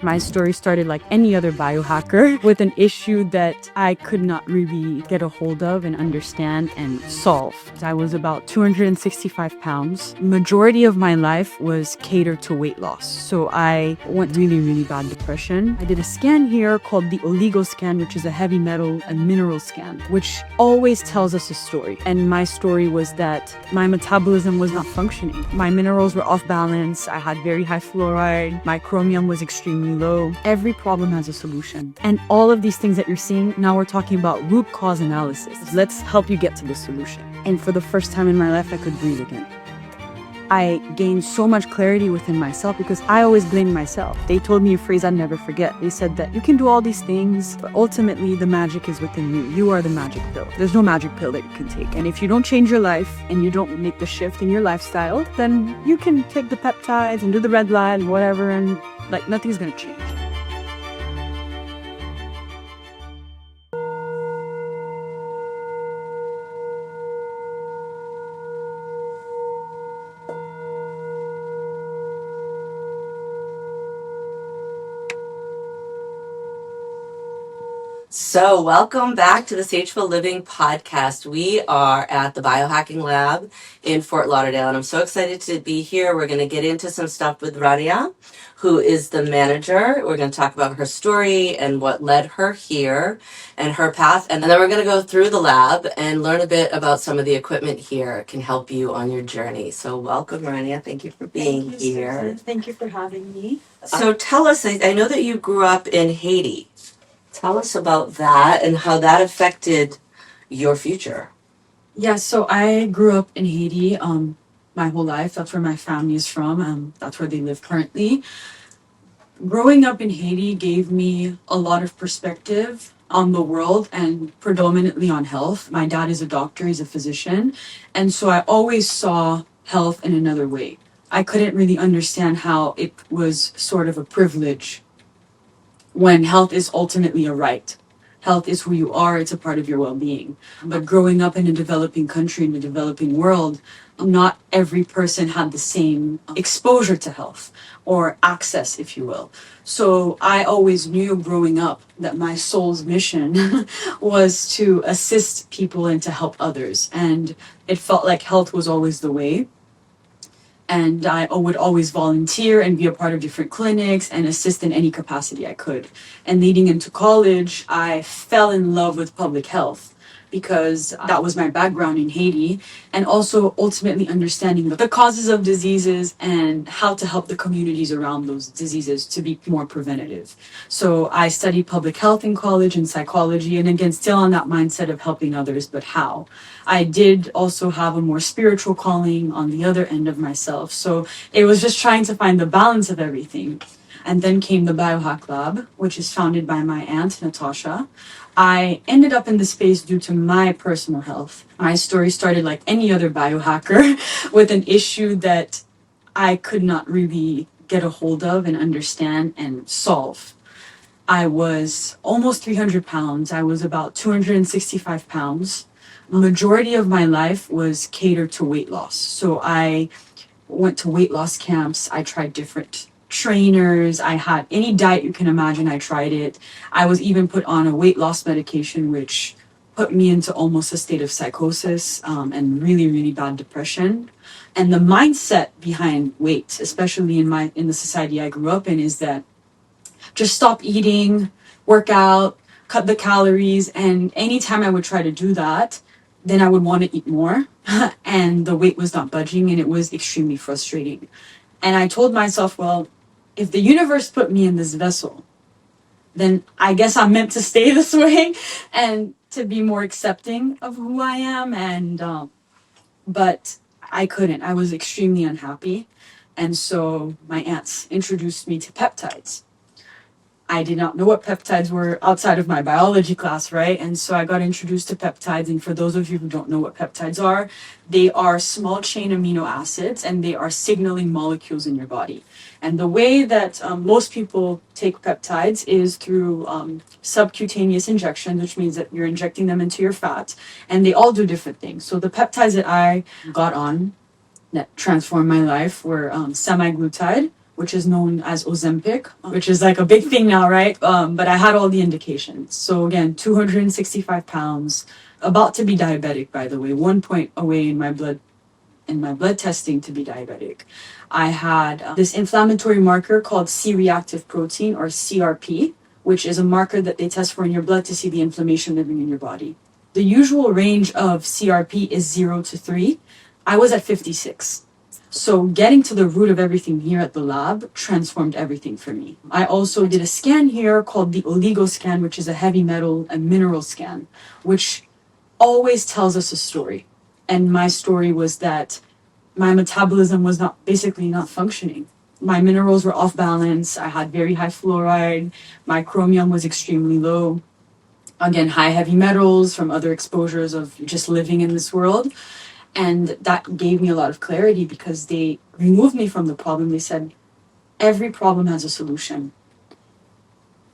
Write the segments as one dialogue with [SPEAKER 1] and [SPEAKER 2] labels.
[SPEAKER 1] My story started like any other biohacker with an issue that I could not really get a hold of and understand and solve. I was about 265 pounds. Majority of my life was catered to weight loss. So I went really bad depression. I did a scan here called the oligo scan, which is a heavy metal and mineral scan, which always tells us a story. And my story was that my metabolism was not functioning. My minerals were off balance. I had very high fluoride. My chromium was extremely low. Every problem has a solution. And all of these things that you're seeing, now we're talking about root cause analysis. Let's help you get to the solution. And for the first time in my life, I could breathe again. I gained so much clarity within myself because I always blamed myself. They told me a phrase I'd never forget. They said that you can do all these things, but ultimately the magic is within you. You are the magic pill. There's no magic pill that you can take. And if you don't change your life and you don't make the shift in your lifestyle, then you can take the peptides and do the red light and whatever, and like nothing's gonna change.
[SPEAKER 2] So welcome back to the Sageful Living podcast. We are at the Biohacking Lab in Fort Lauderdale, and I'm so excited to be here. We're going to get into some stuff with Rania, who is the manager. We're going to talk about her story and what led her here and her path. And then we're going to go through the lab and learn a bit about some of the equipment here. It can help you on your journey. So welcome, Rania. Thank you for being here.
[SPEAKER 1] Susan. Thank you for having me.
[SPEAKER 2] So tell us, I know that you grew up in Haiti. Tell us about that and how that affected your future.
[SPEAKER 1] Yeah, so I grew up in Haiti my whole life. That's where my family is from. That's where they live currently. Growing up in Haiti gave me a lot of perspective on the world and predominantly on health. My dad is a doctor, he's a physician. And so I always saw health in another way. I couldn't really understand how it was sort of a privilege when health is ultimately a right. Health is who you are, it's a part of your well-being. But growing up in a developing country, in a developing world, not every person had the same exposure to health or access, if you will. So I always knew growing up that my soul's mission was to assist people and to help others. And it felt like health was always the way. And I would always volunteer and be a part of different clinics and assist in any capacity I could. And leading into college, I fell in love with public health because that was my background in Haiti, and also ultimately understanding the causes of diseases and how to help the communities around those diseases to be more preventative. So I studied public health in college and psychology, and again, still on that mindset of helping others, but how? I did also have a more spiritual calling on the other end of myself. So it was just trying to find the balance of everything. And then came the Biohack Lab, which is founded by my aunt, Natasha. I ended up in the space due to my personal health. My story started like any other biohacker with an issue that I could not really get a hold of and understand and solve. I was almost 300 pounds. I was about 265 pounds. The majority of my life was catered to weight loss. So I went to weight loss camps. I tried different trainers. I had any diet you can imagine. I tried it. I was even put on a weight loss medication, which put me into almost a state of psychosis and really bad depression. And the mindset behind weight, especially in the society I grew up in, is that just stop eating, work out, cut the calories. And anytime I would try to do that, then I would want to eat more. And the weight was not budging, and it was extremely frustrating. And I told myself, well, if the universe put me in this vessel, then I guess I'm meant to stay this way and to be more accepting of who I am. And but I couldn't. I was extremely unhappy. And so my aunts introduced me to peptides. I did not know what peptides were outside of my biology class, right? And so I got introduced to peptides. And for those of you who don't know what peptides are, they are small chain amino acids, and they are signaling molecules in your body. And the way that most people take peptides is through subcutaneous injection, which means that you're injecting them into your fat, and they all do different things. So the peptides that I got on that transformed my life were semaglutide, which is known as Ozempic, which is like a big thing now, right? But I had all the indications. So again, 265 pounds, about to be diabetic, by the way, 1 point away in my blood testing to be diabetic. I had this inflammatory marker called C-reactive protein, or CRP, which is a marker that they test for in your blood to see the inflammation living in your body. The usual range of CRP is 0 to 3. I was at 56. So getting to the root of everything here at the lab transformed everything for me. I also did a scan here called the oligo scan, which is a heavy metal and mineral scan, which always tells us a story. And my story was that my metabolism was basically not functioning. My minerals were off balance. I had very high fluoride. My chromium was extremely low. Again, high heavy metals from other exposures of just living in this world. And that gave me a lot of clarity because they removed me from the problem. They said, every problem has a solution.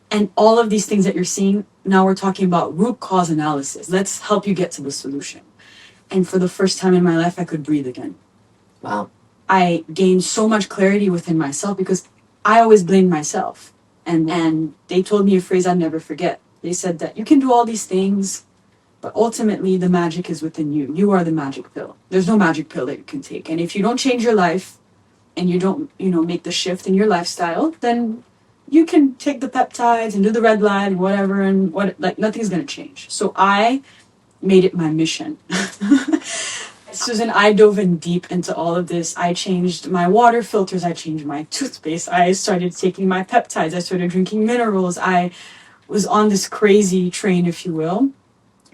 [SPEAKER 1] And all of these things that you're seeing, now we're talking about root cause analysis. Let's help you get to the solution. And for the first time in my life, I could breathe again.
[SPEAKER 2] Wow.
[SPEAKER 1] I gained so much clarity within myself because I always blamed myself. And they told me a phrase I'll never forget. They said that you can do all these things, but ultimately the magic is within you. You are the magic pill. There's no magic pill that you can take. And if you don't change your life and you don't, make the shift in your lifestyle, then you can take the peptides and do the red light and whatever, and nothing's going to change. So I made it my mission. Susan, I dove in deep into all of this. I changed my water filters. I changed my toothpaste. I started taking my peptides. I started drinking minerals. I was on this crazy train, if you will,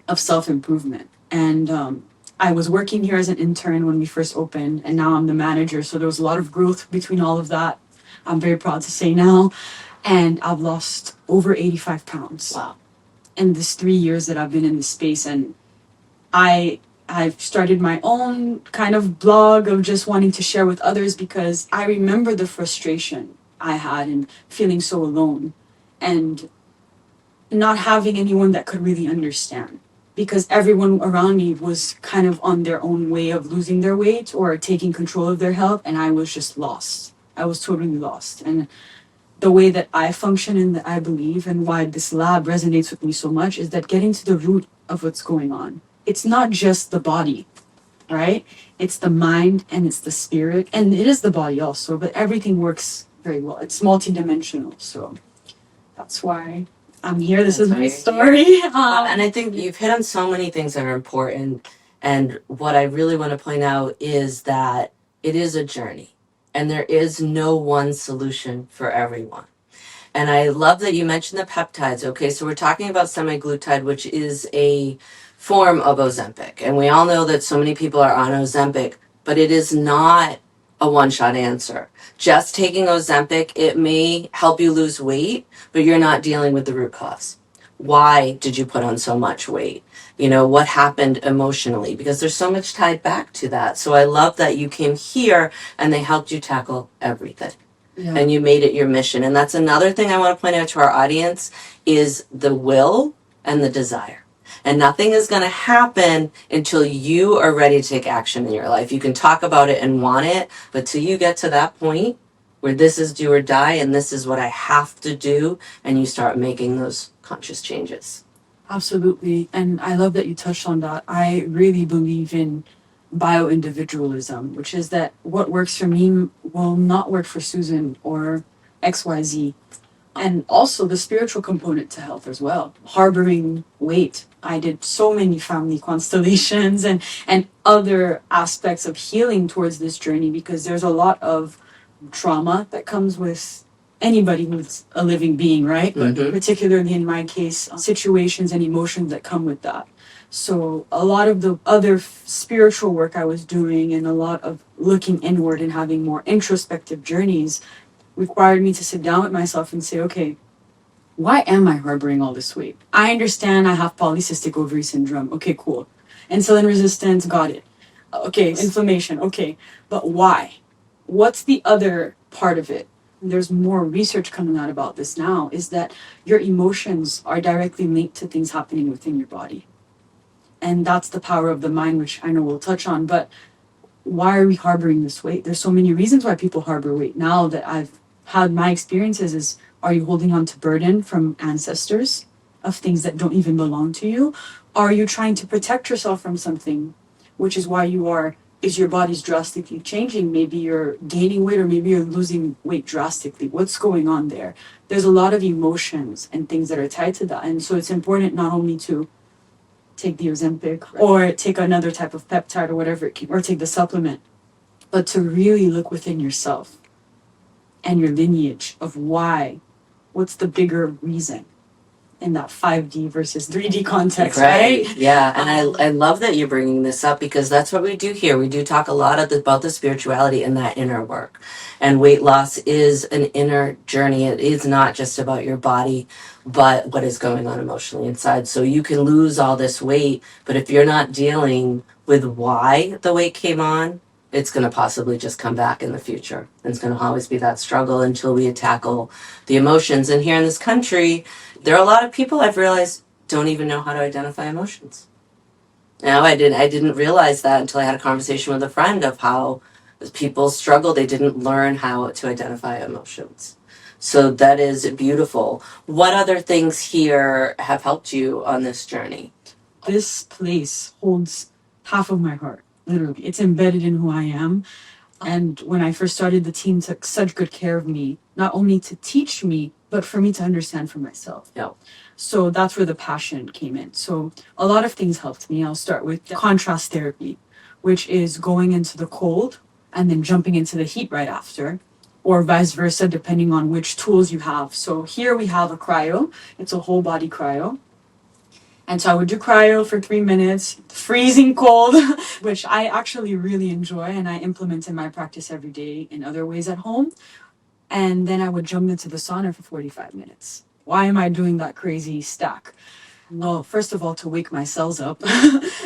[SPEAKER 1] of self-improvement. And I was working here as an intern when we first opened, and now I'm the manager. So there was a lot of growth between all of that. I'm very proud to say now. And I've lost over 85 pounds.
[SPEAKER 2] Wow.
[SPEAKER 1] In this 3 years that I've been in this space. And I've started my own kind of blog of just wanting to share with others because I remember the frustration I had and feeling so alone and not having anyone that could really understand, because everyone around me was kind of on their own way of losing their weight or taking control of their health, and I was just lost. I was totally lost. And the way that I function and that I believe and why this lab resonates with me so much is that getting to the root of what's going on. It's not just the body, right? It's the mind and it's the spirit, and it is the body also, but everything works very well. It's multidimensional. So that's why I'm here. This is my story.
[SPEAKER 2] And I think you've hit on so many things that are important. And what I really want to point out is that it is a journey and there is no one solution for everyone. And I love that you mentioned the peptides. Okay, so we're talking about semaglutide, which is a form of Ozempic. And we all know that so many people are on Ozempic, but it is not a one-shot answer. Just taking Ozempic, it may help you lose weight, but you're not dealing with the root cause. Why did you put on so much weight? What happened emotionally? Because there's so much tied back to that. So I love that you came here and they helped you tackle everything. Yeah. And you made it your mission. And that's another thing I want to point out to our audience is the will and the desire. And nothing is going to happen until you are ready to take action in your life. You can talk about it and want it, but till you get to that point where this is do or die and this is what I have to do, and you start making those conscious changes.
[SPEAKER 1] Absolutely. And I love that you touched on that. I really believe in bio-individualism, which is that what works for me will not work for Susan or XYZ. And also the spiritual component to health as well. Harboring weight. I did so many family constellations and other aspects of healing towards this journey, because there's a lot of trauma that comes with anybody who's a living being, right? Mm-hmm. But particularly in my case, situations and emotions that come with that. So a lot of the other spiritual work I was doing and a lot of looking inward and having more introspective journeys required me to sit down with myself and say, okay, why am I harboring all this weight? I understand I have polycystic ovary syndrome. Okay, cool. Insulin resistance, got it. Okay, inflammation, okay. But why? What's the other part of it? And there's more research coming out about this now, is that your emotions are directly linked to things happening within your body. And that's the power of the mind, which I know we'll touch on. But why are we harboring this weight? There's so many reasons why people harbor weight. Now that I've had my experiences is, are you holding on to burden from ancestors of things that don't even belong to you? Are you trying to protect yourself from something, which is why is your body's drastically changing? Maybe you're gaining weight or maybe you're losing weight drastically. What's going on there? There's a lot of emotions and things that are tied to that. And so it's important not only to take the Ozempic or take another type of peptide or whatever or take the supplement, but to really look within yourself and your lineage of what's the bigger reason in that 5D versus 3D context, right?
[SPEAKER 2] Yeah, and I love that you're bringing this up because that's what we do here. We do talk a lot about the spirituality and that inner work. And weight loss is an inner journey. It is not just about your body, but what is going on emotionally inside. So you can lose all this weight, but if you're not dealing with why the weight came on, it's going to possibly just come back in the future. And it's going to always be that struggle until we tackle the emotions. And here in this country, there are a lot of people I've realized don't even know how to identify emotions. Now, I didn't realize that until I had a conversation with a friend of how people struggle. They didn't learn how to identify emotions. So that is beautiful. What other things here have helped you on this journey?
[SPEAKER 1] This place holds half of my heart, literally. It's embedded in who I am. And when I first started, the team took such good care of me, not only to teach me, but for me to understand for myself.
[SPEAKER 2] Yeah.
[SPEAKER 1] So that's where the passion came in. So a lot of things helped me. I'll start with the contrast therapy, which is going into the cold and then jumping into the heat right after, or vice versa, depending on which tools you have. So here we have a cryo. It's a whole body cryo. And so I would do cryo for 3 minutes, freezing cold, which I actually really enjoy and I implement in my practice every day in other ways at home. And then I would jump into the sauna for 45 minutes. Why am I doing that crazy stack? Well, first of all, to wake my cells up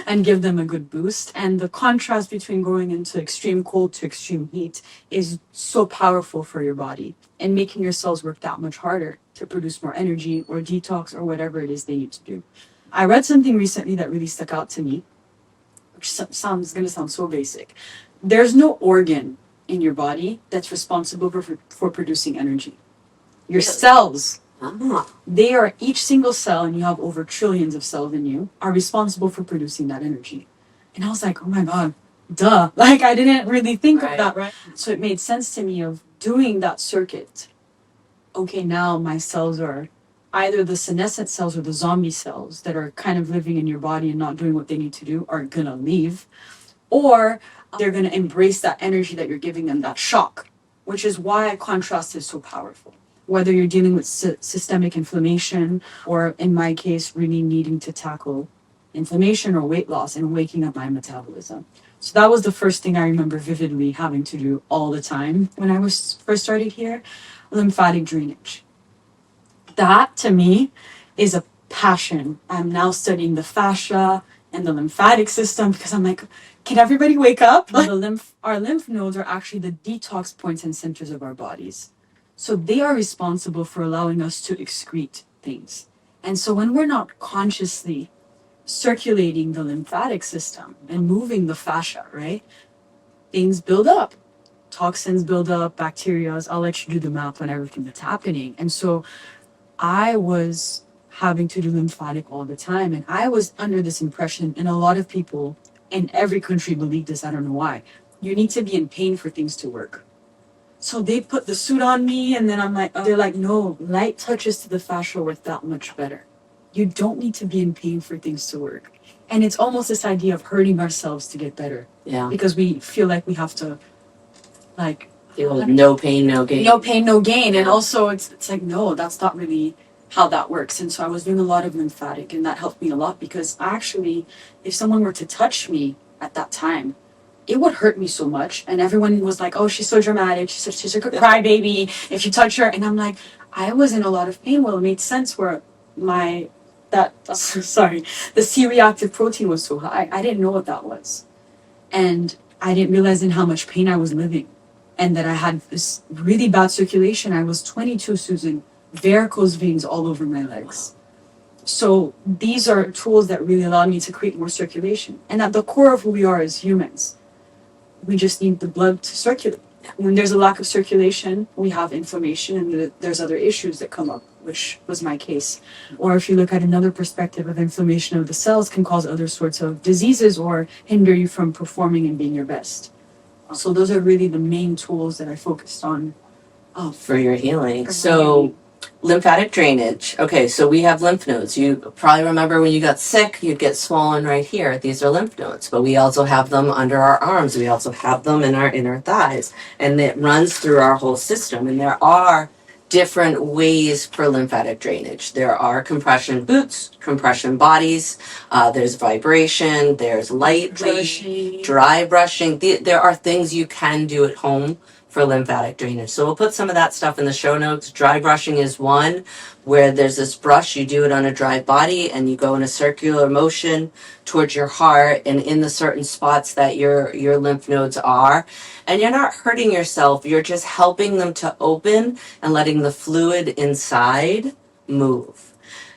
[SPEAKER 1] and give them a good boost. And the contrast between going into extreme cold to extreme heat is so powerful for your body and making your cells work that much harder to produce more energy or detox or whatever it is they need to do. I read something recently that really stuck out to me, which going to sound so basic. There's no organ in your body that's responsible for producing energy. Your cells, they are each single cell, and you have over trillions of cells in you, are responsible for producing that energy. And I was like, oh my God, duh. Like I didn't really think of that, right? So it made sense to me of doing that circuit. Okay, now my cells are either the senescent cells or the zombie cells that are kind of living in your body and not doing what they need to do are gonna leave, or they're gonna embrace that energy that you're giving them, that shock, which is why contrast is so powerful. Whether you're dealing with systemic inflammation, or in my case, really needing to tackle inflammation or weight loss and waking up my metabolism. So that was the first thing I remember vividly having to do all the time when I was first started here, lymphatic drainage. That to me is a passion. I'm now studying the fascia and the lymphatic system because I'm like, can everybody wake up? Our lymph nodes are actually the detox points and centers of our bodies. So they are responsible for allowing us to excrete things. And so when we're not consciously circulating the lymphatic system and moving the fascia, right, things build up. Toxins build up, bacteria. I'll let you do the math on everything that's happening. And so I was having to do lymphatic all the time. And I was under this impression, and a lot of people in every country believe this, I don't know why. You need to be in pain for things to work. So they put the suit on me, and then I'm like, they're like, no, light touches to the fascia work that much better. You don't need to be in pain for things to work. And it's almost this idea of hurting ourselves to get better.
[SPEAKER 2] Yeah.
[SPEAKER 1] Because we feel like we have to, like,
[SPEAKER 2] no pain, no gain.
[SPEAKER 1] No pain, no gain. And also it's like, no, that's not really how that works. And so I was doing a lot of lymphatic, and that helped me a lot because actually, if someone were to touch me at that time, it would hurt me so much. And everyone was like, oh, she's so dramatic. She's like a crybaby if you touch her. And I'm like, I was in a lot of pain. Well, it made sense where the C-reactive protein was so high. I didn't know what that was. And I didn't realize in how much pain I was living. And that I had this really bad circulation. I was 22, Susan, varicose veins all over my legs. So these are tools that really allowed me to create more circulation. And at the core of who we are as humans, We just need the blood to circulate. When there's a lack of circulation, we have inflammation, and there's other issues that come up, which was my case. Or if you look at another perspective of inflammation of the cells, can cause other sorts of diseases or hinder you from performing and being your best. So those are really the main tools that I focused on
[SPEAKER 2] for your healing. So lymphatic drainage. Okay, so we have lymph nodes. You probably remember when you got sick, you'd get swollen right here. These are lymph nodes, but we also have them under our arms. We also have them in our inner thighs, and it runs through our whole system. And there are different ways for lymphatic drainage. There are compression boots, compression bodies, there's vibration, there's light brushing, dry brushing. There are things you can do at home for lymphatic drainage. So we'll put some of that stuff in the show notes. Dry brushing is one, where there's this brush, you do it on a dry body and you go in a circular motion towards your heart and in the certain spots that your lymph nodes are. And you're not hurting yourself, you're just helping them to open and letting the fluid inside move.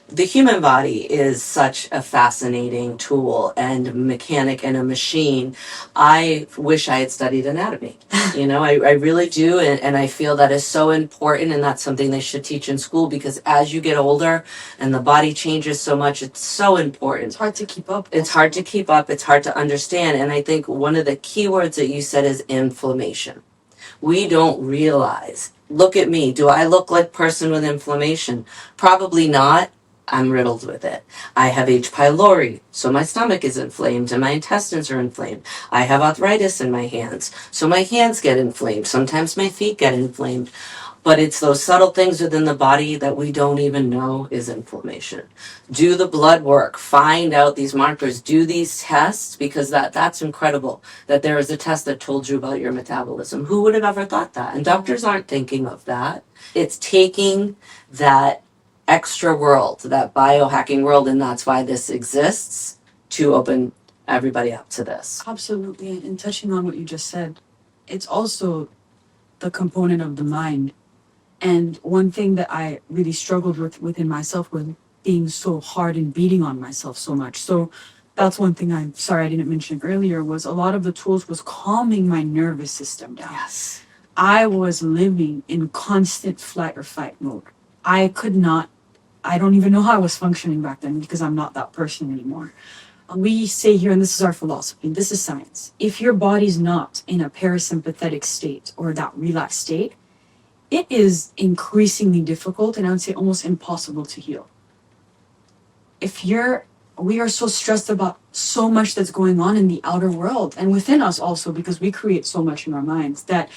[SPEAKER 2] The human body is such a fascinating tool and mechanic and a machine. I wish I had studied anatomy. I really do. And I feel that is so important. And that's something they should teach in school, because as you get older and the body changes so much, it's so important.
[SPEAKER 1] It's hard to keep up.
[SPEAKER 2] It's hard to keep up. It's hard to understand. And I think one of the key words that you said is inflammation. We don't realize. Look at me. Do I look like a person with inflammation? Probably not. I'm riddled with it. I have H. pylori, so my stomach is inflamed and my intestines are inflamed. I have arthritis in my hands, so my hands get inflamed. Sometimes my feet get inflamed. But it's those subtle things within the body that we don't even know is inflammation. Do the blood work. Find out these markers. Do these tests, because that's incredible that there is a test that told you about your metabolism. Who would have ever thought that? And doctors aren't thinking of that. It's taking that extra world, that biohacking world, and that's why this exists, to open everybody up to this.
[SPEAKER 1] Absolutely. And touching on what you just said, it's also the component of the mind. And one thing that I really struggled with within myself was being so hard and beating on myself so much. So that's one thing I'm sorry I didn't mention earlier, was a lot of the tools was calming my nervous system down.
[SPEAKER 2] Yes.
[SPEAKER 1] I was living in constant flight or fight mode. I don't even know how I was functioning back then, because I'm not that person anymore. We say here, and this is our philosophy, this is science, if your body's not in a parasympathetic state or that relaxed state, it is increasingly difficult, and I would say almost impossible to heal. We are so stressed about so much that's going on in the outer world and within us also, because we create so much in our minds, that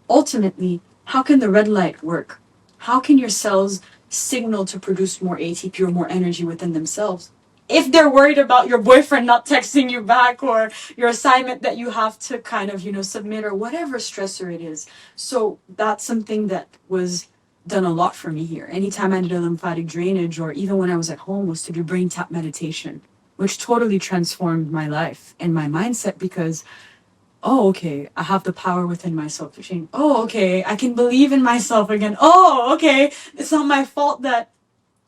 [SPEAKER 1] ultimately, how can the red light work? How can your cells signal to produce more ATP or more energy within themselves if they're worried about your boyfriend not texting you back, or your assignment that you have to kind of, submit, or whatever stressor it is? So that's something that was done a lot for me here. Anytime I did a lymphatic drainage, or even when I was at home, was to do BrainTap meditation, which totally transformed my life and my mindset, because oh, okay, I have the power within myself to change. Oh, okay, I can believe in myself again. Oh, okay, it's not my fault that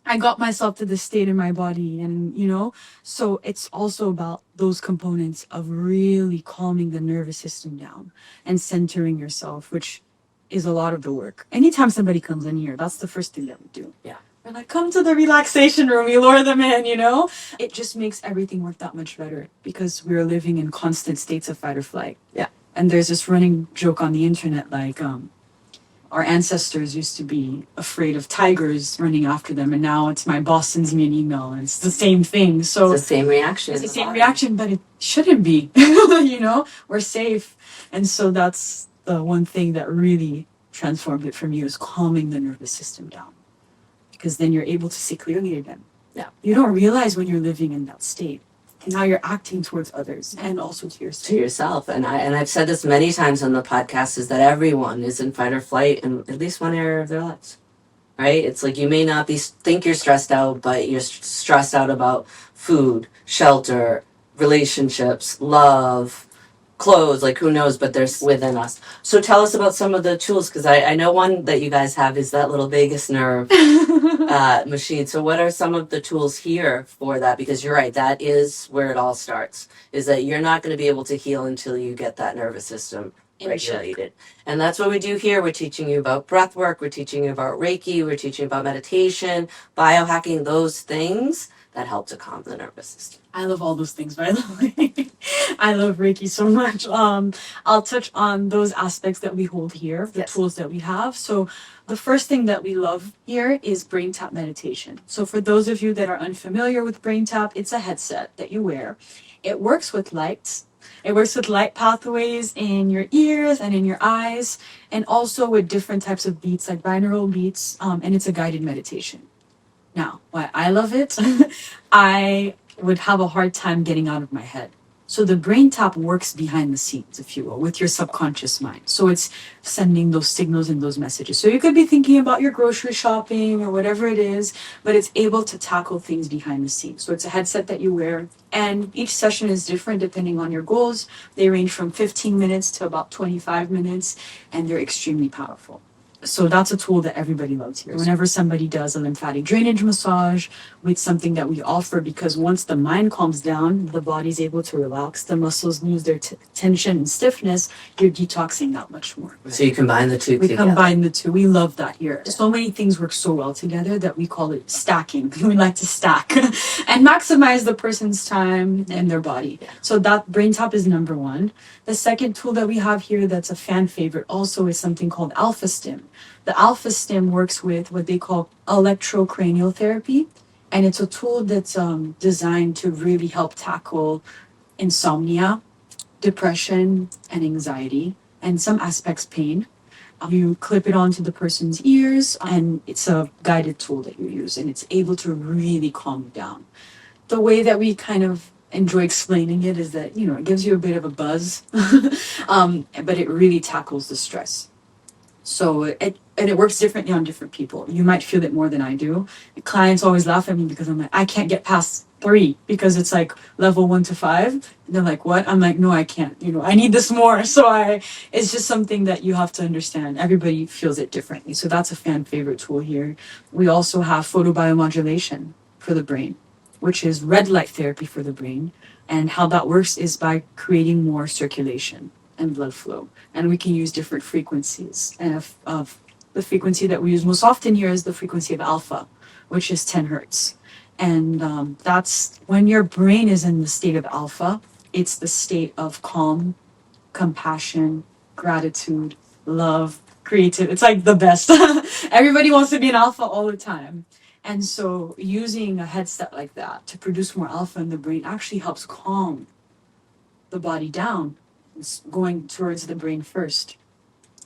[SPEAKER 1] I got myself to this state in my body. And, so it's also about those components of really calming the nervous system down and centering yourself, which is a lot of the work. Anytime somebody comes in here, that's the first thing that we do.
[SPEAKER 2] Yeah.
[SPEAKER 1] We're like, come to the relaxation room, we lure them in, It just makes everything work that much better, because we're living in constant states of fight or flight.
[SPEAKER 2] Yeah.
[SPEAKER 1] And there's this running joke on the internet, like, our ancestors used to be afraid of tigers running after them, and now it's my boss sends me an email, and it's the same thing. So
[SPEAKER 2] it's the same reaction.
[SPEAKER 1] It's the same reaction, but it shouldn't be. We're safe. And so that's the one thing that really transformed it for me, was calming the nervous system down. Because then you're able to see clearly again.
[SPEAKER 2] Yeah.
[SPEAKER 1] You don't realize when you're living in that state. And now you're acting towards others and also to yourself.
[SPEAKER 2] To yourself. And I've said this many times on the podcast, is that everyone is in fight or flight in at least one area of their lives. Right? It's like, you may not think you're stressed out, but you're stressed out about food, shelter, relationships, love, clothes, like who knows, but they're within us. So tell us about some of the tools, because I know one that you guys have is that little vagus nerve machine. So what are some of the tools here for that? Because you're right, that is where it all starts, is that you're not going to be able to heal until you get that nervous system regulated. And that's what we do here. We're teaching you about breath work, we're teaching you about Reiki, we're teaching you about meditation, biohacking, those things that help to calm the nervous system.
[SPEAKER 1] I love all those things, by the way. I love Reiki so much. I'll touch on those aspects that we hold here, the tools that we have. So the first thing that we love here is BrainTap meditation. So for those of you that are unfamiliar with BrainTap, it's a headset that you wear. It works with lights. It works with light pathways in your ears and in your eyes, and also with different types of beats, like binaural beats, and it's a guided meditation. Now, why I love it, I would have a hard time getting out of my head. So the BrainTap works behind the scenes, if you will, with your subconscious mind. So it's sending those signals and those messages. So you could be thinking about your grocery shopping or whatever it is, but it's able to tackle things behind the scenes. So it's a headset that you wear, and each session is different depending on your goals. They range from 15 minutes to about 25 minutes, and they're extremely powerful. So that's a tool that everybody loves here. Whenever somebody does a lymphatic drainage massage, it's something that we offer, because once the mind calms down, the body's able to relax, the muscles lose their tension and stiffness, you're detoxing that much more.
[SPEAKER 2] So you combine the two
[SPEAKER 1] We
[SPEAKER 2] together.
[SPEAKER 1] combine the two. We love that here. So many things work so well together that we call it stacking. We like to stack and maximize the person's time and their body. So that BrainTap is number one. The second tool that we have here that's a fan favorite also is something called Alpha Stim. The Alpha Stim works with what they call electrocranial therapy, and it's a tool that's designed to really help tackle insomnia, depression, and anxiety, and some aspects pain. You clip it onto the person's ears, and it's a guided tool that you use, and it's able to really calm you down. The way that we kind of enjoy explaining it is that, it gives you a bit of a buzz, but it really tackles the stress. So it works differently on different people. You might feel it more than I do. Clients always laugh at me because I'm like, I can't get past 3 because it's like level 1 to 5. And they're like, what? I'm like, no, I can't. I need this more. It's just something that you have to understand. Everybody feels it differently. So that's a fan favorite tool here. We also have photobiomodulation for the brain, which is red light therapy for the brain. And how that works is by creating more circulation and blood flow. And we can use different frequencies. And the frequency that we use most often here is the frequency of alpha, which is 10 hertz. And that's when your brain is in the state of alpha, it's the state of calm, compassion, gratitude, love, creative. It's like the best. Everybody wants to be an alpha all the time. And so using a headset like that to produce more alpha in the brain actually helps calm the body down. It's going towards the brain first.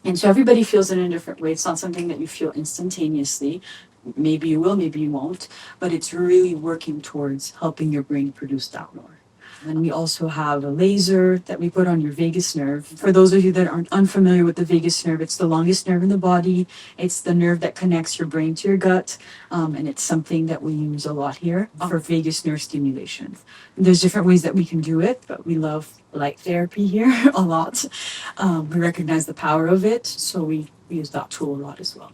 [SPEAKER 1] And so everybody feels it in a different way. It's not something that you feel instantaneously. Maybe you will, maybe you won't. But it's really working towards helping your brain produce that more. And we also have a laser that we put on your vagus nerve. For those of you that aren't unfamiliar with the vagus nerve, it's the longest nerve in the body. It's the nerve that connects your brain to your gut. And it's something that we use a lot here for vagus nerve stimulation. And there's different ways that we can do it, but we love light therapy here a lot. We recognize the power of it, so we use that tool a lot as well.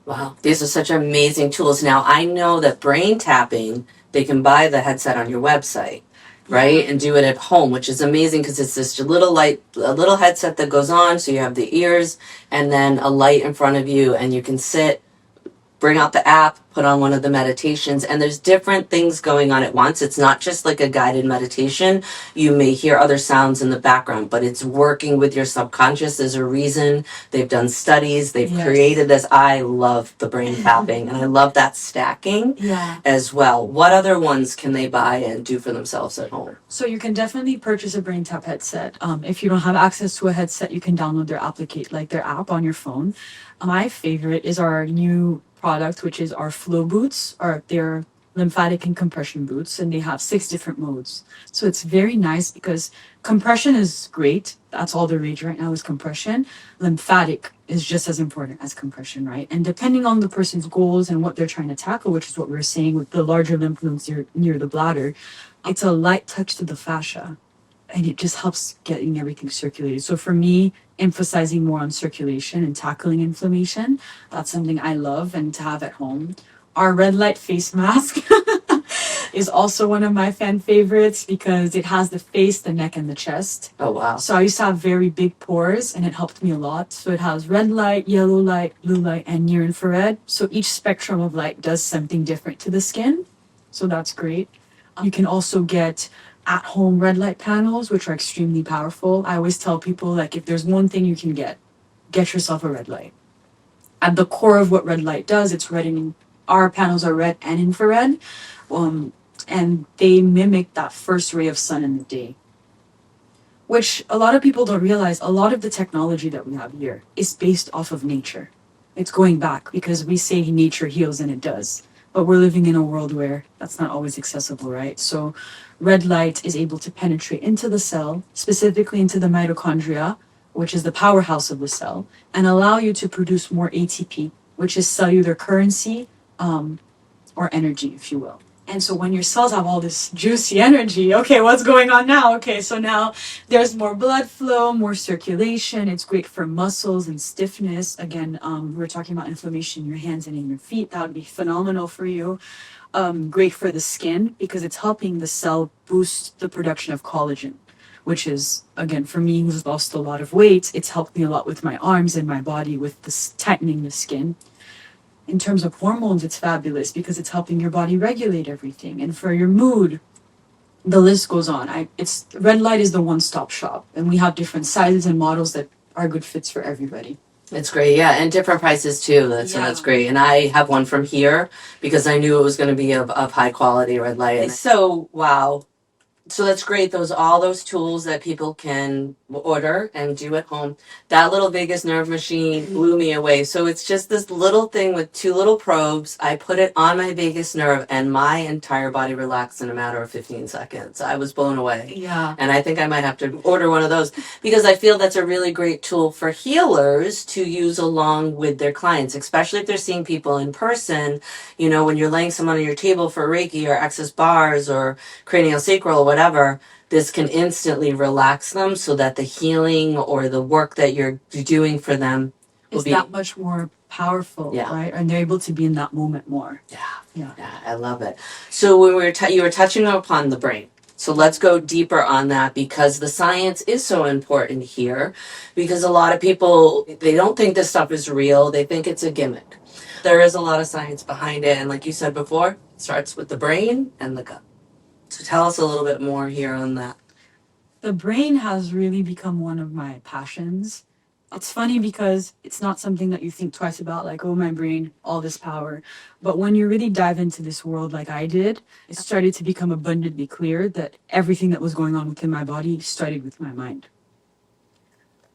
[SPEAKER 2] Wow, these are such amazing tools. Now, I know that brain tapping, they can buy the headset on your website, right? And do it at home, which is amazing because it's this little headset that goes on, so you have the ears and then a light in front of you, and you can sit, bring out the app, put on one of the meditations, and there's different things going on at once. It's not just like a guided meditation. You may hear other sounds in the background, but it's working with your subconscious. There's a reason. They've done studies. They've created this. I love the brain tapping, and I love that stacking as well. What other ones can they buy and do for themselves at home?
[SPEAKER 1] So you can definitely purchase a BrainTap headset. If you don't have access to a headset, you can download their app on your phone. My favorite is our new product, which is our flow boots, or they're lymphatic and compression boots, and they have 6 different modes. So it's very nice because compression is great. That's all the rage right now is compression. Lymphatic is just as important as compression, right? And depending on the person's goals and what they're trying to tackle, which is what we're saying with the larger lymph nodes near the bladder, it's a light touch to the fascia. and it just helps getting everything circulated. So for me, emphasizing more on circulation and tackling inflammation, that's something I love and to have at home. Our red light face mask is also one of my fan favorites because it has the face, the neck, and the chest.
[SPEAKER 2] Oh, wow.
[SPEAKER 1] So I used to have very big pores and it helped me a lot. So it has red light, yellow light, blue light, and near infrared. So each spectrum of light does something different to the skin. So that's great. You can also get at-home red light panels, which are extremely powerful. I always tell people, like, if there's one thing you can get yourself a red light. At the core of what red light does, it's red and our panels are red and infrared, and they mimic that first ray of sun in the day. Which a lot of people don't realize, a lot of the technology that we have here is based off of nature. It's going back because we say nature heals and it does. But we're living in a world where that's not always accessible, right? So red light is able to penetrate into the cell, specifically into the mitochondria, which is the powerhouse of the cell, and allow you to produce more ATP, which is cellular currency, or energy, if you will. And so when your cells have all this juicy energy, okay, what's going on now? Okay, so now there's more blood flow, more circulation. It's great for muscles and stiffness. Again, we're talking about inflammation in your hands and in your feet. That would be phenomenal for you. Great for the skin because it's helping the cell boost the production of collagen, which is, again, for me who's lost a lot of weight, it's helped me a lot with my arms and my body with this tightening the skin. In terms of hormones, it's fabulous because it's helping your body regulate everything. And for your mood, the list goes on. It's red light is the one-stop shop, and we have different sizes and models that are good fits for everybody.
[SPEAKER 2] It's great, yeah, and different prices too. That's great. And I have one from here because I knew it was going to be of high quality red light. So wow. So that's great. All those tools that people can order and do at home. That little vagus nerve machine blew me away. So it's just this little thing with two little probes. I put it on my vagus nerve and my entire body relaxed in a matter of 15 seconds. I was blown away.
[SPEAKER 1] Yeah.
[SPEAKER 2] And I think I might have to order one of those because I feel that's a really great tool for healers to use along with their clients, especially if they're seeing people in person. You know, when you're laying someone on your table for Reiki or access bars or cranial sacral or whatever, this can instantly relax them so that the healing or the work that you're doing for them will be
[SPEAKER 1] that much more powerful, right? And they're able to be in that moment more.
[SPEAKER 2] Yeah, I love it. So when you were touching upon the brain. So let's go deeper on that because the science is so important here because a lot of people, they don't think this stuff is real. They think it's a gimmick. There is a lot of science behind it. And like you said before, it starts with the brain and the gut. So tell us a little bit more here on that.
[SPEAKER 1] The brain has really become one of my passions. It's funny because it's not something that you think twice about, like, oh, my brain, all this power. But when you really dive into this world like I did, it started to become abundantly clear that everything that was going on within my body started with my mind.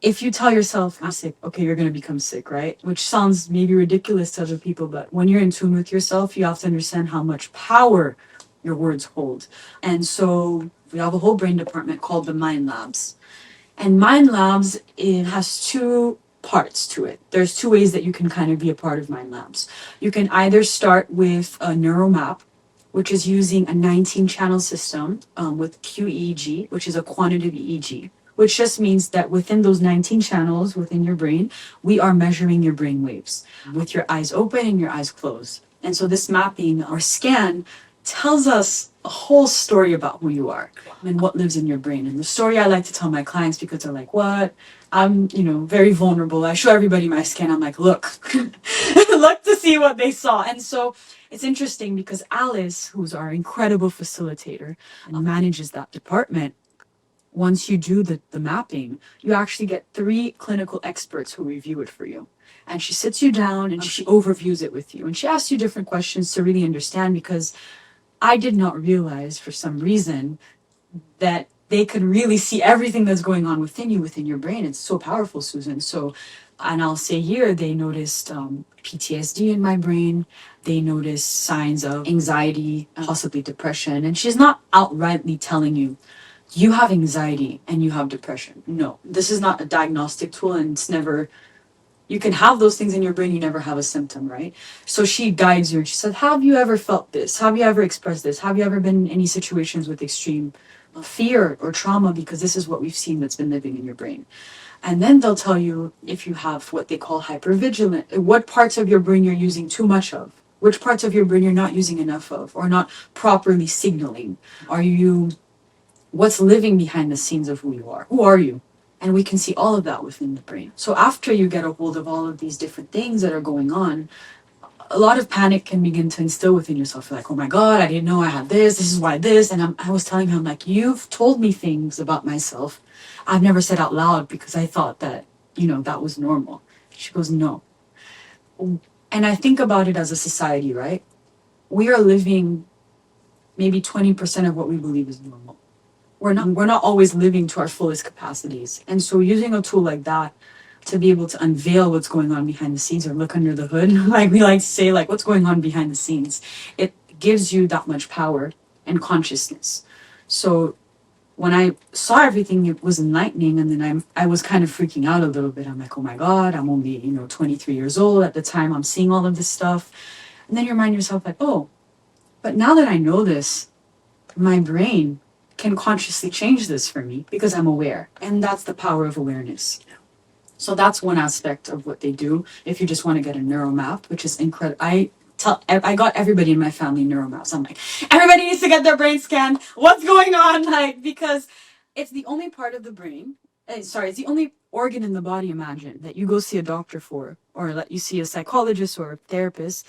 [SPEAKER 1] If you tell yourself, I'm sick, okay, you're going to become sick, right? Which sounds maybe ridiculous to other people, but when you're in tune with yourself, you have to understand how much power your words hold. And so we have a whole brain department called the Mind Labs. And Mind Labs, it has two parts to it. There's two ways that you can kind of be a part of Mind Labs. You can either start with a Neuro map, which is using a 19-channel system with QEEG, which is a quantitative EEG, which just means that within those 19 channels within your brain, we are measuring your brain waves with your eyes open and your eyes closed. And so this mapping or scan tells us a whole story about who you are and what lives in your brain. And the story I like to tell my clients because they're like, what? I'm, very vulnerable. I show everybody my scan. I'm like, look, look to see what they saw. And so it's interesting because Alice, who's our incredible facilitator and manages that department, once you do the mapping, you actually get 3 clinical experts who review it for you. And she sits you down and she overviews it with you. And she asks you different questions to really understand because I did not realize for some reason that they could really see everything that's going on within you, within your brain. It's so powerful, Susan. So, and I'll say here, they noticed PTSD in my brain. They noticed signs of anxiety, possibly depression. And she's not outrightly telling you, you have anxiety and you have depression. No, this is not a diagnostic tool and it's never, you can have those things in your brain, you never have a symptom, right? So she guides you and she said, have you ever felt this? Have you ever expressed this? Have you ever been in any situations with extreme fear or trauma because this is what we've seen that's been living in your brain. And then they'll tell you if you have what they call hypervigilant, what parts of your brain you're using too much of, which parts of your brain you're not using enough of, or not properly signaling. What's living behind the scenes of who you are? Who are you? And we can see all of that within the brain. So after you get a hold of all of these different things that are going on, a lot of panic can begin to instill within yourself. You're like, oh my God, I didn't know I had this. This is why this. And I was telling him, like, you've told me things about myself I've never said out loud because I thought that, that was normal. She goes, no. And I think about it as a society, right? We are living maybe 20% of what we believe is normal. We're not always living to our fullest capacities. And so using a tool like that to be able to unveil what's going on behind the scenes or look under the hood, like we like to say, like what's going on behind the scenes, it gives you that much power and consciousness. So when I saw everything, it was enlightening. And then I was kind of freaking out a little bit. I'm like, oh my God, I'm only, 23 years old at the time. I'm seeing all of this stuff. And then you remind yourself like, oh, but now that I know this, my brain can consciously change this for me because I'm aware. And that's the power of awareness. So that's one aspect of what they do. If you just want to get a neuro map, which is incredible. I got everybody in my family neuro maps. I'm like, everybody needs to get their brain scanned. What's going on? Like, because it's the only part of the brain. It's the only organ in the body, imagine, that you go see a doctor for, or that you see a psychologist or a therapist,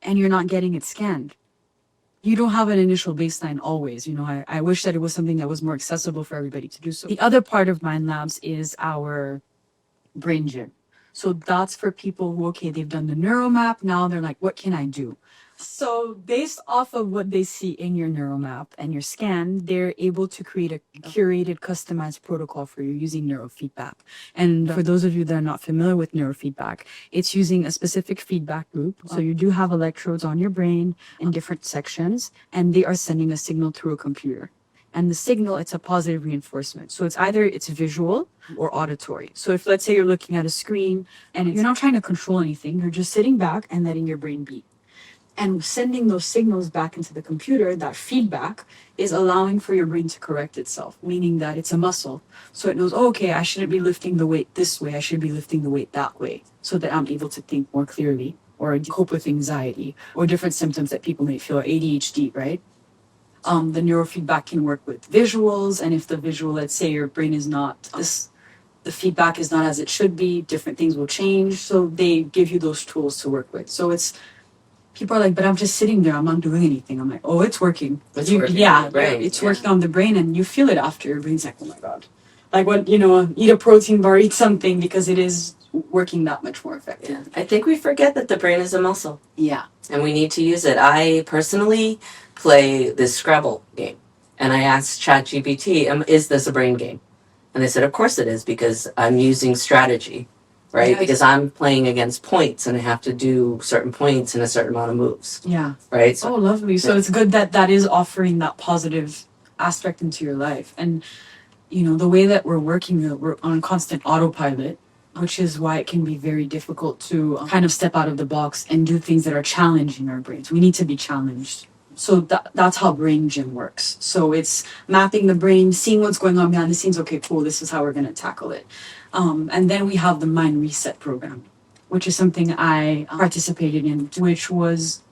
[SPEAKER 1] and you're not getting it scanned. You don't have an initial baseline always. I wish that it was something that was more accessible for everybody to do so. The other part of Mind Labs is our brain gym. So that's for people who, okay, they've done the neuro map. Now they're like, what can I do? So based off of what they see in your neuro map and your scan, they're able to create a curated, customized protocol for you using neurofeedback. And for those of you that are not familiar with neurofeedback, it's using a specific feedback loop. So you do have electrodes on your brain in different sections, and they are sending a signal through a computer. And the signal, it's a positive reinforcement. So it's visual or auditory. So if, let's say, you're looking at a screen and you're not trying to control anything, you're just sitting back and letting your brain beat. And sending those signals back into the computer, that feedback is allowing for your brain to correct itself, meaning that it's a muscle. So it knows, oh, okay, I shouldn't be lifting the weight this way. I should be lifting the weight that way so that I'm able to think more clearly or cope with anxiety or different symptoms that people may feel, or ADHD, right? The neurofeedback can work with visuals, and if the visual, let's say your brain is not the feedback is not as it should be, different things will change. So they give you those tools to work with. So people are like, but I'm just sitting there, I'm not doing anything. I'm like, oh, it's working.
[SPEAKER 2] It's working
[SPEAKER 1] yeah,
[SPEAKER 2] on the brain.
[SPEAKER 1] It's working on the brain, and you feel it after. Your brain's like, oh my God. Like what, eat a protein bar, eat something, because it is working that much more effective.
[SPEAKER 2] Yeah. I think we forget that the brain is a muscle.
[SPEAKER 1] Yeah.
[SPEAKER 2] And we need to use it. I personally play this Scrabble game. And I asked ChatGPT, is this a brain game? And they said, of course it is, because I'm using strategy, right?
[SPEAKER 1] Yes.
[SPEAKER 2] Because I'm playing against points and I have to do certain points in a certain amount of moves.
[SPEAKER 1] Yeah.
[SPEAKER 2] Right? So,
[SPEAKER 1] oh, lovely. So it's good that is offering that positive aspect into your life. And, the way that we're working, we're on constant autopilot, which is why it can be very difficult to kind of step out of the box and do things that are challenging our brains. We need to be challenged. So that's how brain gym works. So it's mapping the brain, seeing what's going on behind the scenes. Okay, cool, this is how we're going to tackle it. And then we have the mind reset program, which is something I participated in, which was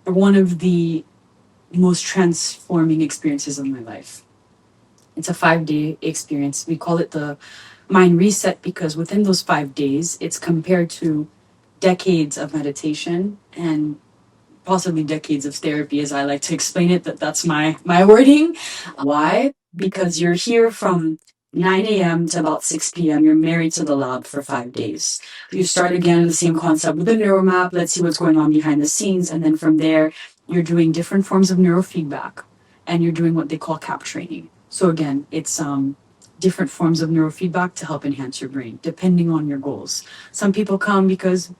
[SPEAKER 1] one of the most transforming experiences of my life. It's a 5-day experience. We call it the mind reset because within those 5 days, it's compared to decades of meditation and possibly decades of therapy, as I like to explain it, that's my wording. Why? Because you're here from 9 a.m. to about 6 p.m. You're married to the lab for 5 days. You start again the same concept with the neuromap. Let's see what's going on behind the scenes. And then from there, you're doing different forms of neurofeedback. And you're doing what they call CAP training. So again, it's different forms of neurofeedback to help enhance your brain, depending on your goals. Some people come because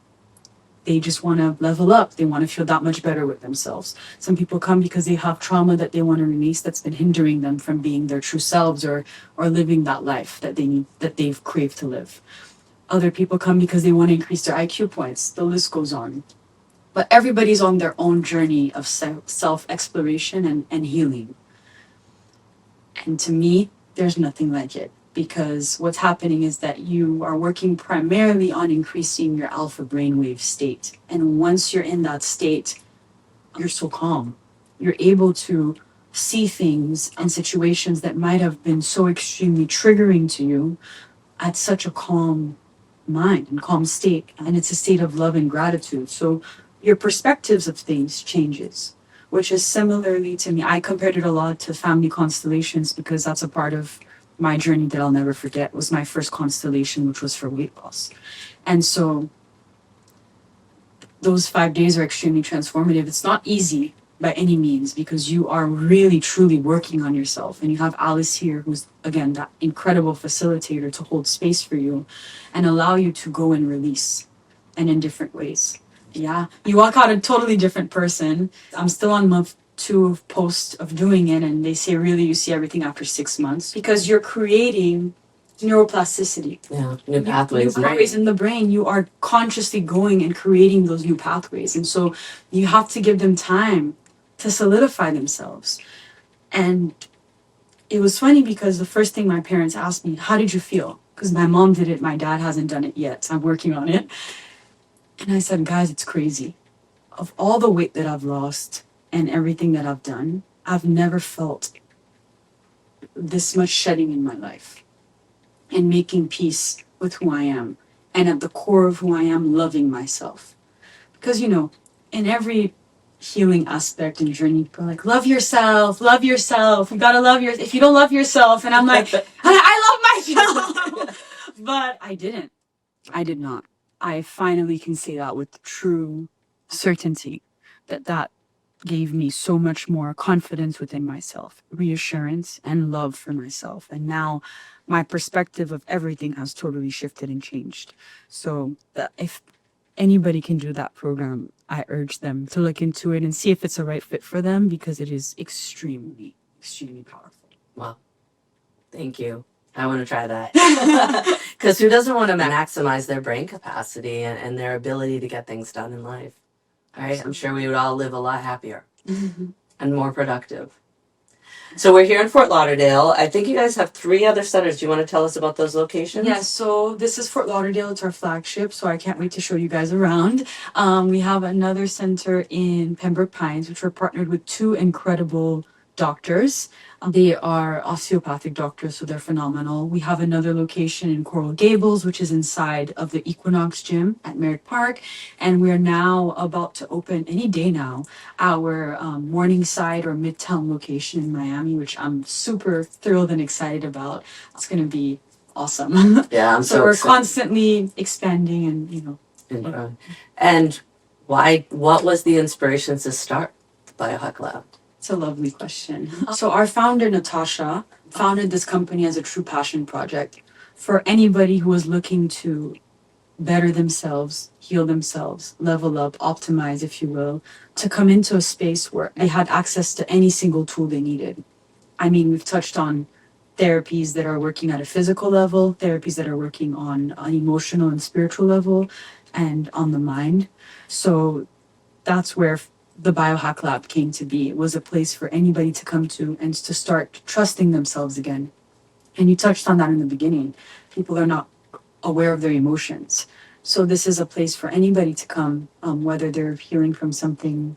[SPEAKER 1] they just want to level up. They want to feel that much better with themselves. Some people come because they have trauma that they want to release that's been hindering them from being their true selves or living that life that they've craved to live. Other people come because they want to increase their IQ points. The list goes on. But everybody's on their own journey of self-exploration and healing. And to me, there's nothing like it, because what's happening is that you are working primarily on increasing your alpha brainwave state. And once you're in that state, you're so calm. You're able to see things and situations that might have been so extremely triggering to you at such a calm mind and calm state. And it's a state of love and gratitude. So your perspectives of things changes, which is similarly to me. I compared it a lot to family constellations because that's a part of my journey that I'll never forget. Was my first constellation, which was for weight loss. And so those 5 days are extremely transformative. It's not easy by any means because you are really truly working on yourself, and you have Alice here, who's again that incredible facilitator to hold space for you and allow you to go and release, and in different ways. Yeah, you walk out a totally different person. I'm still on month 2 of post of doing it, and they say really you see everything after 6 months because you're creating neuroplasticity.
[SPEAKER 2] Yeah, new pathways.
[SPEAKER 1] New pathways in the brain. You are consciously going and creating those new pathways. And so you have to give them time to solidify themselves. And it was funny because the first thing my parents asked me, how did you feel? Because my mom did it, my dad hasn't done it yet, so I'm working on it. And I said, guys, it's crazy. Of all the weight that I've lost and everything that I've done, I've never felt this much shedding in my life and making peace with who I am. And at the core of who I am, loving myself. Because, you know, in every healing aspect and journey, people are like, love yourself. You gotta love yourself. If you don't love yourself, and I'm like, I love myself. But I did not. I finally can say that with true certainty that gave me so much more confidence within myself, reassurance and love for myself. And now my perspective of everything has totally shifted and changed. So if anybody can do that program, I urge them to look into it and see if it's a right fit for them, because it is extremely, extremely powerful.
[SPEAKER 2] Wow. Thank you. I want to try that. Because who doesn't want to maximize their brain capacity and their ability to get things done in life? Right? I'm sure we would all live a lot happier and more productive. So we're here in Fort Lauderdale. I think you guys have 3 other centers. Do you want to tell us about those locations?
[SPEAKER 1] Yes, so this is Fort Lauderdale. It's our flagship, so I can't wait to show you guys around. We have another center in Pembroke Pines, which we're partnered with 2 incredible doctors. They are osteopathic doctors, so they're phenomenal. We have another location in Coral Gables, which is inside of the Equinox Gym at Merritt Park. And we're now about to open, any day now, our Morningside or Midtown location in Miami, which I'm super thrilled and excited about. It's going to be awesome.
[SPEAKER 2] Yeah, I'm
[SPEAKER 1] So we're constantly expanding and, you know.
[SPEAKER 2] And what was the inspiration to start the Biohack Lab?
[SPEAKER 1] It's a lovely question. So our founder, Natasha, founded this company as a true passion project for anybody who was looking to better themselves, heal themselves, level up, optimize, if you will, to come into a space where they had access to any single tool they needed. I mean, we've touched on therapies that are working at a physical level, therapies that are working on an emotional and spiritual level, and on the mind. So that's where the Biohack Lab came to be. It was a place for anybody to come to and to start trusting themselves again. And you touched on that in the beginning. People are not aware of their emotions. So this is a place for anybody to come, whether they're healing from something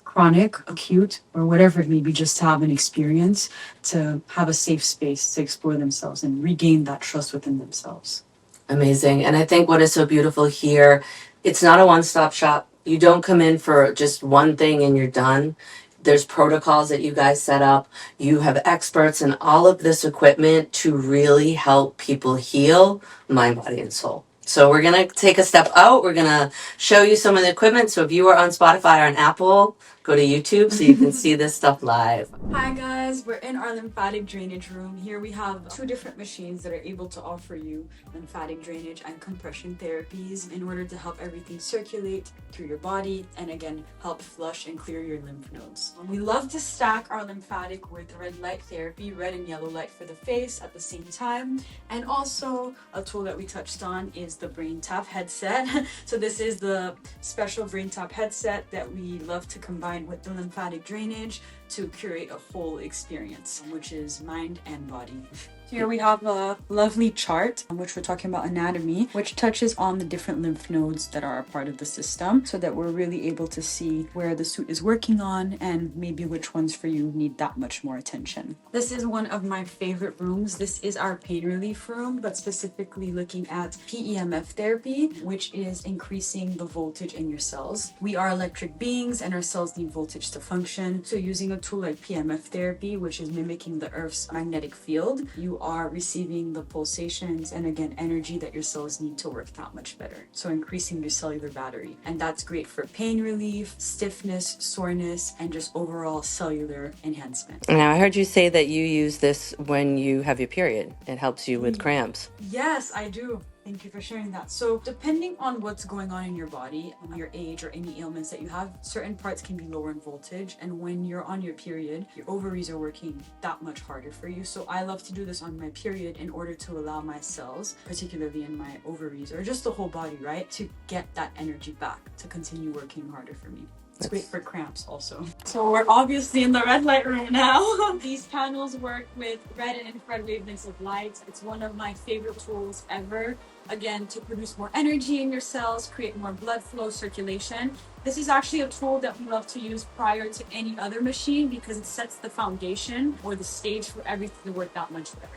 [SPEAKER 1] chronic, acute, or whatever it may be, just to have an experience, to have a safe space to explore themselves and regain that trust within themselves.
[SPEAKER 2] Amazing. And I think what is so beautiful here, it's not a one-stop shop. You don't come in for just one thing and you're done. There's protocols that you guys set up. You have experts and all of this equipment to really help people heal mind, body, and soul. So we're going to take a step out. We're going to show you some of the equipment. So if you are on Spotify or on Apple, go to YouTube so you can see this stuff live.
[SPEAKER 1] Hi guys, we're in our lymphatic drainage room. Here we have 2 different machines that are able to offer you lymphatic drainage and compression therapies in order to help everything circulate through your body and again help flush and clear your lymph nodes. We love to stack our lymphatic with red light therapy, red and yellow light for the face at the same time. And also a tool that we touched on is the BrainTap headset. So this is the special BrainTap headset that we love to combine combined with the lymphatic drainage to create a whole experience, which is mind and body. Here we have a lovely chart, which we're talking about anatomy, which touches on the different lymph nodes that are a part of the system so that we're really able to see where the suit is working on and maybe which ones for you need that much more attention. This is one of my favorite rooms. This is our pain relief room, but specifically looking at PEMF therapy, which is increasing the voltage in your cells. We are electric beings and our cells need voltage to function. So using a tool like PEMF therapy, which is mimicking the Earth's magnetic field, you are receiving the pulsations and again energy that your cells need to work that much better, so increasing your cellular battery, and that's great for pain relief, stiffness, soreness, and just overall cellular enhancement.
[SPEAKER 2] Now, I heard you say that you use this when you have your period. It helps you with cramps.
[SPEAKER 1] Yes, I do. Thank you for sharing that. So depending on what's going on in your body, your age, or any ailments that you have, certain parts can be lower in voltage. And when you're on your period, your ovaries are working that much harder for you. So I love to do this on my period in order to allow my cells, particularly in my ovaries, or just the whole body, right, to get that energy back, to continue working harder for me. It's great for cramps also. So we're obviously in the red light room now. These panels work with red and infrared wavelengths of light. It's one of my favorite tools ever. Again, to produce more energy in your cells, create more blood flow, circulation. This is actually a tool that we love to use prior to any other machine because it sets the foundation or the stage for everything to work that much better.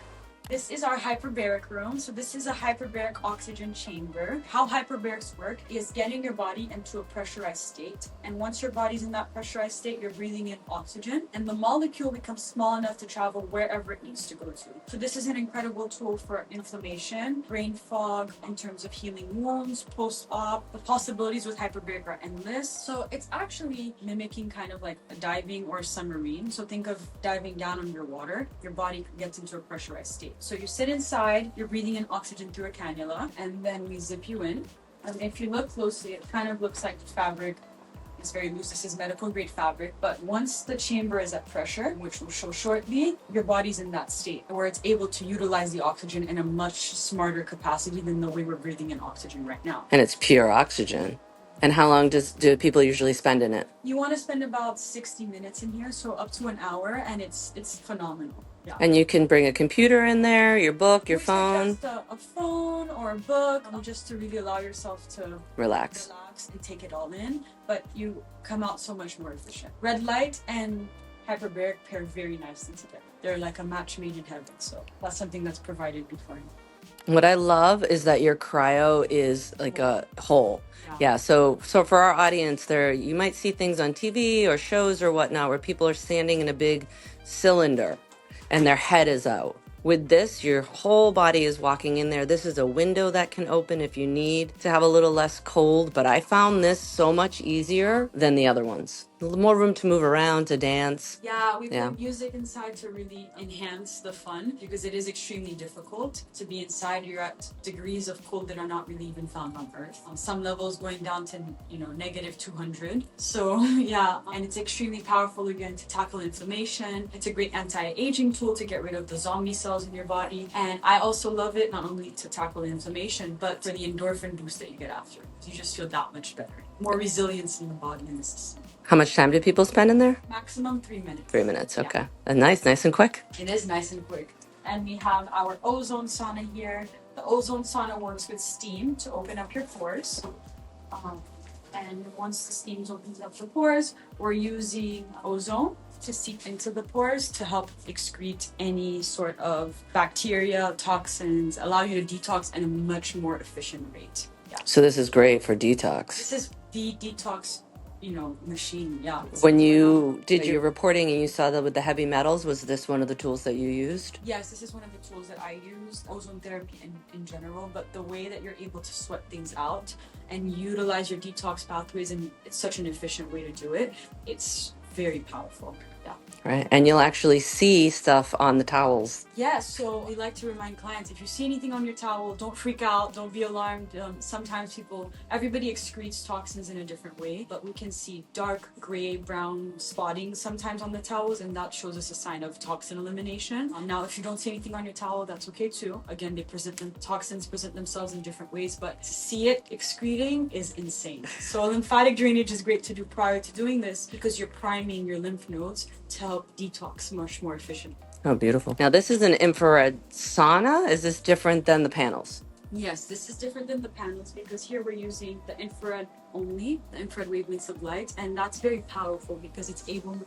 [SPEAKER 1] This is our hyperbaric room. So this is a hyperbaric oxygen chamber. How hyperbarics work is getting your body into a pressurized state. And once your body's in that pressurized state, you're breathing in oxygen and the molecule becomes small enough to travel wherever it needs to go to. So this is an incredible tool for inflammation, brain fog, in terms of healing wounds, post-op. The possibilities with hyperbaric are endless. So it's actually mimicking kind of like a diving or a submarine. So think of diving down underwater. Your body gets into a pressurized state. So you sit inside, you're breathing in oxygen through a cannula, and then we zip you in. And if you look closely, it kind of looks like fabric. It's very loose. This is medical grade fabric. But once the chamber is at pressure, which we'll show shortly, your body's in that state where it's able to utilize the oxygen in a much smarter capacity than the way we're breathing in oxygen right now.
[SPEAKER 2] And it's pure oxygen. And how long do people usually spend in it?
[SPEAKER 1] You want to spend about 60 minutes in here, so up to an hour, and it's phenomenal. Yeah.
[SPEAKER 2] And you can bring a computer in there, your book, your
[SPEAKER 1] We
[SPEAKER 2] phone.
[SPEAKER 1] suggest a phone or a book, just to really allow yourself to
[SPEAKER 2] Relax.
[SPEAKER 1] and take it all in, but you come out so much more efficient. Red light and hyperbaric pair very nicely together. They're like a match made in heaven, so that's something that's provided beforehand.
[SPEAKER 2] What I love is that your cryo is like a hole. Yeah, so for our audience there, you might see things on TV or shows or whatnot where people are standing in a big cylinder and their head is out. With this, your whole body is walking in there. This is a window that can open if you need to have a little less cold, but I found this so much easier than the other ones. A little more room to move around, to dance.
[SPEAKER 1] Yeah, we put music inside to really enhance the fun because it is extremely difficult to be inside. You're at degrees of cold that are not really even found on Earth. On some levels going down to, negative 200. So yeah, and it's extremely powerful again to tackle inflammation. It's a great anti-aging tool to get rid of the zombie cells in your body. And I also love it not only to tackle the inflammation, but for the endorphin boost that you get after. You just feel that much better. More resilience in the body and the system.
[SPEAKER 2] How much time do people spend in there?
[SPEAKER 1] Maximum 3 minutes.
[SPEAKER 2] 3 minutes, okay. And nice and quick.
[SPEAKER 1] It is nice and quick. And we have our ozone sauna here. The ozone sauna works with steam to open up your pores. And once the steam opens up the pores, we're using ozone to seep into the pores to help excrete any sort of bacteria, toxins, allow you to detox at a much more efficient rate. Yeah.
[SPEAKER 2] So this is great for detox.
[SPEAKER 1] This is the detox machine. Yeah.
[SPEAKER 2] When you did your reporting and you saw that with the heavy metals, was this one of the tools that you used?
[SPEAKER 1] Yes, this is one of the tools that I use, ozone therapy in general, but the way that you're able to sweat things out and utilize your detox pathways, and it's such an efficient way to do it, it's very powerful.
[SPEAKER 2] Right. And you'll actually see stuff on the towels.
[SPEAKER 1] Yeah, so we like to remind clients, if you see anything on your towel, don't freak out, don't be alarmed. Sometimes everybody excretes toxins in a different way, but we can see dark, gray, brown spotting sometimes on the towels, and that shows us a sign of toxin elimination. Now, if you don't see anything on your towel, that's okay too. Again, toxins present themselves in different ways, but to see it excreting is insane. So lymphatic drainage is great to do prior to doing this because you're priming your lymph nodes to help detox much more efficiently.
[SPEAKER 2] Oh, beautiful. Now, this is an infrared sauna. Is this different than the panels?
[SPEAKER 1] Yes, this is different than the panels because here we're using the infrared only, the infrared wavelengths of light, and that's very powerful because it's able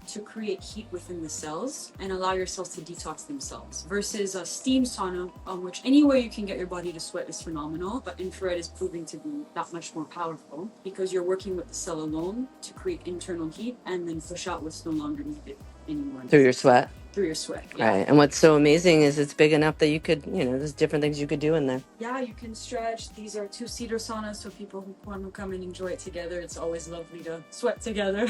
[SPEAKER 1] to create heat within the cells and allow your cells to detox themselves. Versus a steam sauna, which any way you can get your body to sweat is phenomenal, but infrared is proving to be that much more powerful because you're working with the cell alone to create internal heat and then push out what's no longer needed anymore.
[SPEAKER 2] Through your sweat?
[SPEAKER 1] Through your sweat, yeah.
[SPEAKER 2] Right. And what's so amazing is it's big enough that you could, there's different things you could do in there.
[SPEAKER 1] Yeah, you can stretch. These are 2-seater saunas, so people who want to come and enjoy it together, it's always lovely to sweat together.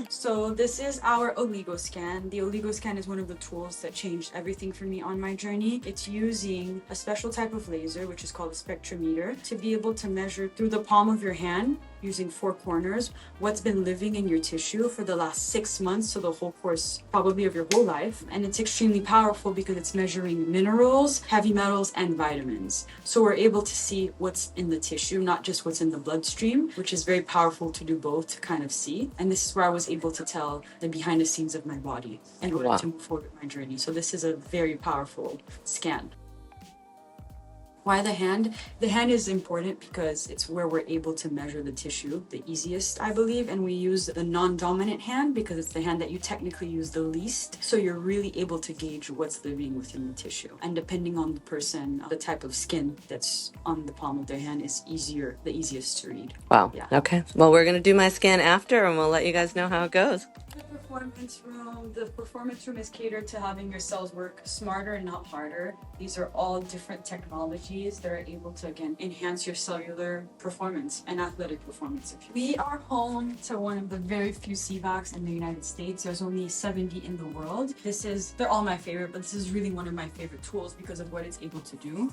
[SPEAKER 1] So this is our Oligo Scan. The Oligo Scan is one of the tools that changed everything for me on my journey. It's using a special type of laser, which is called a spectrometer, to be able to measure through the palm of your hand, using 4 corners, what's been living in your tissue for the last 6 months, so the whole course probably of your whole life. And it's extremely powerful because it's measuring minerals, heavy metals, and vitamins. So we're able to see what's in the tissue, not just what's in the bloodstream, which is very powerful to do both to kind of see. And this is where I was able to tell the behind the scenes of my body in order to move forward with my journey. So this is a very powerful scan. Why the hand? The hand is important because it's where we're able to measure the tissue the easiest, I believe, and we use the non-dominant hand because it's the hand that you technically use the least, so you're really able to gauge what's living within the tissue. And depending on the person, the type of skin that's on the palm of their hand is the easiest to read.
[SPEAKER 2] Wow.
[SPEAKER 1] Yeah.
[SPEAKER 2] Okay. Well, we're going to do my scan after and we'll let you guys know how it goes.
[SPEAKER 1] The performance room is catered to having your cells work smarter and not harder. These are all different technologies that are able to, again, enhance your cellular performance and athletic performance. We are home to one of the very few CVACs in the United States. There's only 70 in the world. They're all my favorite, but this is really one of my favorite tools because of what it's able to do.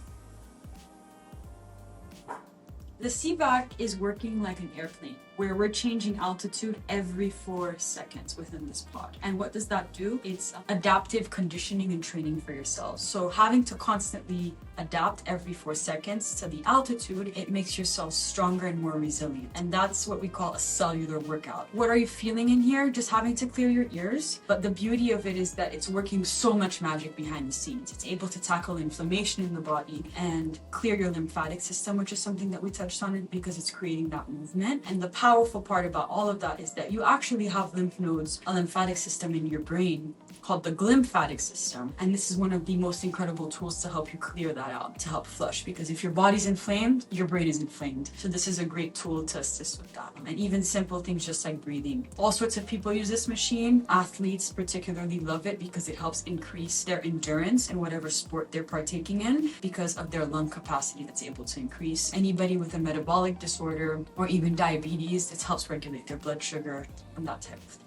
[SPEAKER 1] The CVAC is working like an airplane, where we're changing altitude every 4 seconds within this pod. And what does that do? It's adaptive conditioning and training for your cells. So having to constantly adapt every 4 seconds to the altitude, it makes your cells stronger and more resilient. And that's what we call a cellular workout. What are you feeling in here? Just having to clear your ears. But the beauty of it is that it's working so much magic behind the scenes. It's able to tackle inflammation in the body and clear your lymphatic system, which is something that we touched on it because it's creating that movement. And the powerful part about all of that is that you actually have lymph nodes, a lymphatic system in your brain called the glymphatic system. And this is one of the most incredible tools to help you clear that out, to help flush. Because if your body's inflamed, your brain is inflamed. So this is a great tool to assist with that. And even simple things just like breathing. All sorts of people use this machine. Athletes particularly love it because it helps increase their endurance in whatever sport they're partaking in because of their lung capacity that's able to increase. Anybody with a metabolic disorder or even diabetes, it helps regulate their blood sugar and that type of thing.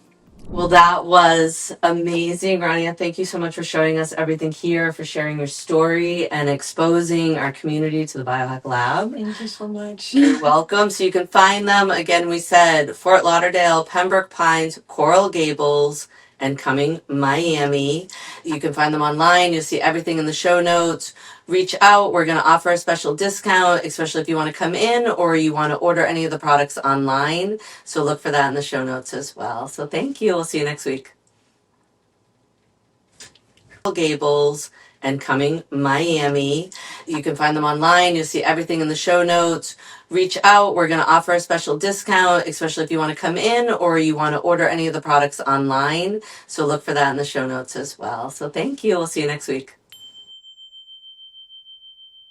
[SPEAKER 2] Well, that was amazing, Rania. Thank you so much for showing us everything here, for sharing your story and exposing our community to the Biohack Lab.
[SPEAKER 1] Thank you so much.
[SPEAKER 2] You're welcome. So you can find them, again, we said Fort Lauderdale, Pembroke Pines, Coral Gables, and coming Miami. You can find them online. You'll see everything in the show notes. Reach out. We're going to offer a special discount, especially if you want to come in or you want to order any of the products online. So look for that in the show notes as well. So thank you. We'll see you next week. Gables and coming Miami. You can find them online. You'll see everything in the show notes. Reach out. We're going to offer a special discount, especially if you want to come in or you want to order any of the products online. So look for that in the show notes as well. So thank you. We'll see you next week.